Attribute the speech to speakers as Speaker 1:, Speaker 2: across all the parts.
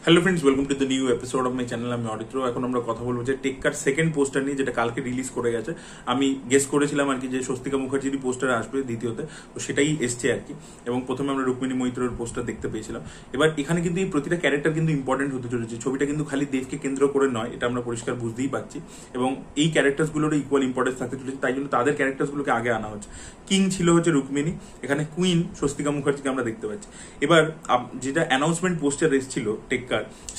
Speaker 1: Hello friends, welcome to the new episode of my channel. আমি অরিত্র। এখন আমরা কথা বলবো যে টেক্কার সেকেন্ড পোস্টার নিয়ে, যেটা কালকে রিলিজ করে গেছে। আমি গেস করেছিলাম আর কি যে স্বস্তিকা মুখার্জির পোস্টার আসবে দ্বিতীয়তে, তো সেটাই এসছে আর কি। এবং প্রথমে আমরা রুক্মিণী মৈত্রের পোস্টার দেখতে পেয়েছিলাম। এবার এখানে কিন্তু এই প্রতিটা ক্যারেক্টার কিন্তু ইম্পর্টেন্ট হতে চলেছে। ছবিটা কিন্তু খালি দেবকে কেন্দ্র করে নয়, এটা আমরা পরিষ্কার বুঝতেই পারছি। এবং এই ক্যারেক্টারসগুলোরও ইকুয়াল ইম্পর্টেন্স থাকতে চলেছে, তাই জন্য তাদের ক্যারেক্টারসগুলোকে আগে আনা হচ্ছে। কিং ছিল হচ্ছে রুক্মিণী, এখানে কুইন স্বস্তিকা মুখার্জিকে আমরা দেখতে পাচ্ছি। এবার যেটা অ্যানাউন্সমেন্ট পোস্টার এসেছিল টেক্কার,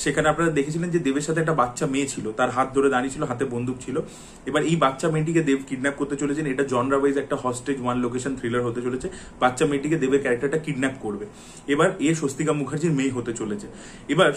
Speaker 1: সেখানে আপনারা দেখেছিলেন যে দেবের সাথে একটা বাচ্চা মেয়ে ছিল, তার হাত ধরে দাঁড়িয়ে ছিল, হাতে বন্দুক ছিল। এবার এই বাচ্চা মেয়েটিকে দেব কিডন্যাপ করতে চলেছেন। এটা জনরা ওয়াইজ একটা হস্টেজ ওয়ান লোকেশন থ্রিলার হতে চলেছে। বাচ্চা মেয়েটিকে দেবের ক্যারেক্টারটা কিডন্যাপ করবে। এবার এ স্বস্তিকা মুখার্জির মেয়ে হতে চলেছে। এবার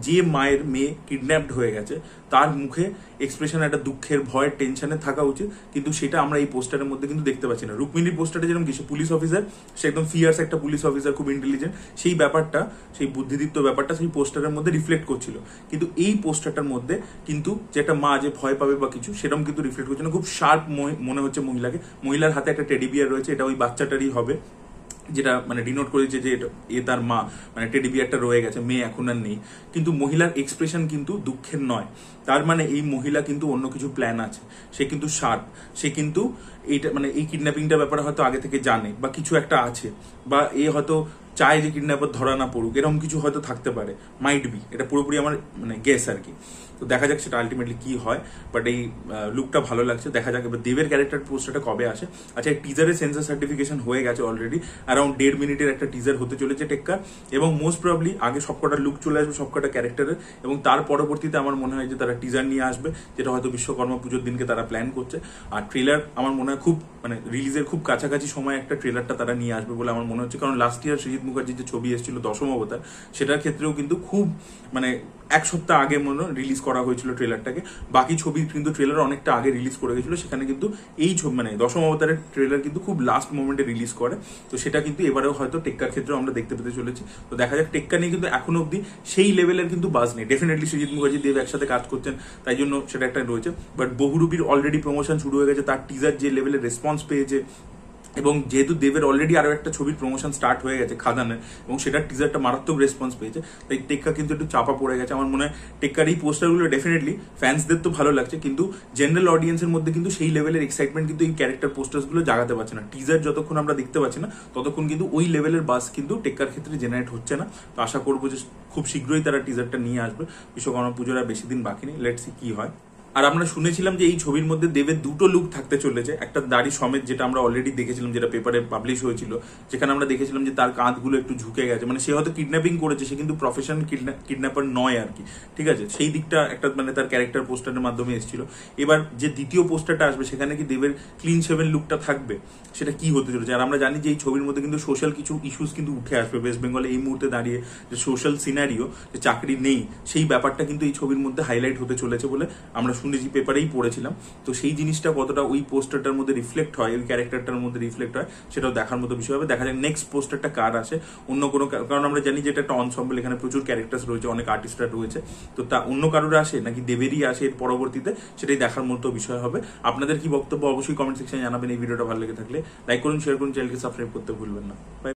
Speaker 1: যে মায়ের মেয়ে কিডন্যাপড হয়ে গেছে, তার মুখে এক্সপ্রেশন একটা দুঃখের, ভয়ের, টেনশনে থাকা উচিত, কিন্তু সেটা আমরা এই পোস্টারের মধ্যে কিন্তু দেখতে পাচ্ছি না। রুক্মিণীর পোস্টারে যেরকম কিছু পুলিশ অফিসার, সে একদম ফিয়ার্স একটা পুলিশ অফিসার, খুব ইন্টেলিজেন্ট, সেই ব্যাপারটা, সেই বুদ্ধিদীপ্ত ব্যাপারটা সেই পোস্টারের মধ্যে রিফ্লেক্ট করছিল। কিন্তু এই পোস্টারটার মধ্যে কিন্তু যেটা মা যে ভয় পাবে বা কিছু, সেরকম কিন্তু রিফ্লেক্ট করছে না। খুব শার্প মনে হচ্ছে মহিলাকে। মহিলার হাতে একটা টেডি বিয়ার রয়েছে, এটা ওই বাচ্চাটারই হবে, যেটা মানে ডিনোট করেছে যে এ তার মা, মানে টেডি বিয়ারটা রয়ে গেছে, মেয়ে এখন আর নেই। কিন্তু মহিলার এক্সপ্রেশন কিন্তু দুঃখের নয়। তার মানে এই মহিলা কিন্তু অন্য কিছু প্ল্যান আছে। সে কিন্তু শার্প, সে কিন্তু এইটা মানে এই কিডন্যাপিংটার ব্যাপারে হয়তো আগে থেকে জানে, বা কিছু একটা আছে, বা এ হয়তো চায় যে কিডন্যাপার ধরা না পড়ুক, এরকম কিছু হয়তো থাকতে পারে। মাইট বি, এটা পুরোপুরি আমার মানে গেস আর কি। তো দেখা যাক সেটা আলটিমেটলি কি হয়। বাট এই লুকটা ভালো লাগছে, দেখা যাক। এবার দেবের ক্যারেক্টার পোস্টারটা কবে আসে। আচ্ছা, এই টিজারের সেন্সর সার্টিফিকেশন হয়ে গেছে অলরেডি। অ্যারাউন্ড 1.5 মিনিটের একটা টিজার হতে চলেছে টেক্কার। এবং মোস্ট প্রবলি আগে সবকটা লুক চলে আসবে সবকটা ক্যারেক্টারের, এবং তার পরবর্তীতে আমার মনে হয় যে তারা টিজার নিয়ে আসবে, যেটা হয়তো বিশ্বকর্মা পুজোর দিনকে তারা প্ল্যান করছে। আর ট্রেলার আমার মনে হয় খুব মানে রিলিজের খুব কাছাকাছি সময় একটা ট্রেলারটা তারা নিয়ে আসবে বলে আমার মনে হচ্ছে। কারণ লাস্ট ইয়ার সৃজিত মুখার্জির যে ছবি এসেছিল দশম অবতার, সেটার ক্ষেত্রেও কিন্তু খুব মানে এক সপ্তাহ আগে মনে রিলিজ করা হয়েছিল ট্রেলারটাকে। বাকি ছবি কিন্তু ট্রেলার অনেকটা আগে রিলিজ করে গেছিল। সেখানে কিন্তু এই ছবি মানে দশম অবতারের ট্রেলার কিন্তু খুব লাস্ট মোমেন্টে রিলিজ করে। তো সেটা কিন্তু এবারেও হয়তো টেক্কার ক্ষেত্রেও আমরা দেখতে পেতে চলেছি। তো দেখা যাক। টেক্কা নিয়ে কিন্তু এখনো অব্দি সেই লেভেলের কিন্তু বাজ নেই। ডেফিনেটলি সৃজিত মুখার্জি দেব একসাথে কাজ করছেন, তাই জন্য সেটা একটা রয়েছে। বাট বহুরূপীর অলরেডি প্রমোশন শুরু হয়ে গেছে। তার টিজার যে লেভেলের রেসপন্স পেয়েছে, এবং যেহেতু দেবের অলরেডি আরো একটা ছবির প্রমোশন স্টার্ট হয়ে গেছে খাদানের, এবং সেটার টিজারটা মারাত্মক রেসপন্স পেয়েছে, তাই টেক্কা কিন্তু একটু চাপা পড়ে গেছে। আমার মনে হয় টেক্কার এই পোস্টারগুলো ডেফিনেটলি ফ্যান্সদের তো ভালো লাগছে, কিন্তু জেনারেল অডিয়েন্সের মধ্যে কিন্তু সেই লেভেলের এক্সাইটমেন্ট কিন্তু এই ক্যারেক্টার পোস্টারগুলো জাগাতে পারছে না। টিজার যতক্ষণ আমরা দেখতে পাচ্ছি না, ততক্ষণ কিন্তু ওই লেভেলের বাস কিন্তু টেক্কার ক্ষেত্রে জেনারেট হচ্ছে না। তো আশা করবো যে খুব শীঘ্রই তারা টিজারটা নিয়ে আসবে। বিশ্বকর্মা পুজোর আর বেশি দিন বাকি নেই, লেটস সি কি হয়। আর আমরা শুনেছিলাম যে এই ছবির মধ্যে দেবের দুটো লুক থাকতে চলেছে। একটা দাড়ি সমেত, যেটা আমরা অলরেডি দেখেছিলাম, যেটা পেপারে পাবলিশ হয়েছিল, যেখানে আমরা দেখেছিলাম যে তার কাঁধগুলো একটু ঝুঁকে গেছে। মানে সে হয়তো কিডন্যাপিং করেছে, সে কিন্তু প্রফেশনাল কিডন্যাপার নয় আর কি। ঠিক আছে, সেই দিকটা একটা মানে তার ক্যারেক্টার পোস্টারের মাধ্যমে এসেছিল। এবার যে দ্বিতীয় পোস্টারটা আসবে, সেখানে কি দেবের ক্লিন শেভেন লুকটা থাকবে, সেটা কি হতে চলেছে। আর আমরা জানি যে এই ছবির মধ্যে কিন্তু সোশ্যাল কিছু ইস্যুস কিন্তু উঠে আসবে। ওয়েস্ট বেঙ্গলে এই মুহূর্তে দাঁড়িয়ে যে সোশ্যাল সিনারিও, যে চাকরি নেই, সেই ব্যাপারটা কিন্তু এই ছবির মধ্যে হাইলাইট হতে চলেছে বলে আমরা শুনেছি, পেপারেই পড়েছিলাম। তো সেই জিনিসটা কতটা ওই পোস্টারটার মধ্যে রিফ্লেক্ট হয়, ওই ক্যারেক্টারটার মধ্যে রিফ্লেক্ট হয়, সেটাও দেখার মতো বিষয় হবে। দেখা যাক নেক্সট পোস্টারটা কার আসে, অন্য কোনো, কারণ আমরা জানি যে এটা একটা অনসম্বল, এখানে প্রচুর ক্যারেক্টার্স রয়েছে, অনেক আর্টিস্টরা রয়েছে। তো তা অন্য কারোর আসে নাকি দেবেরই আসে এর পরবর্তীতে, সেটাই দেখার মতো বিষয় হবে। আপনাদের কি বক্তব্য অবশ্যই কমেন্ট সেকশনে জানাবেন। এই ভিডিওটা ভালো লেগে থাকলে লাইক করুন, শেয়ার করুন, চ্যানেলকে সাবস্ক্রাইব করতে ভুলবেন না।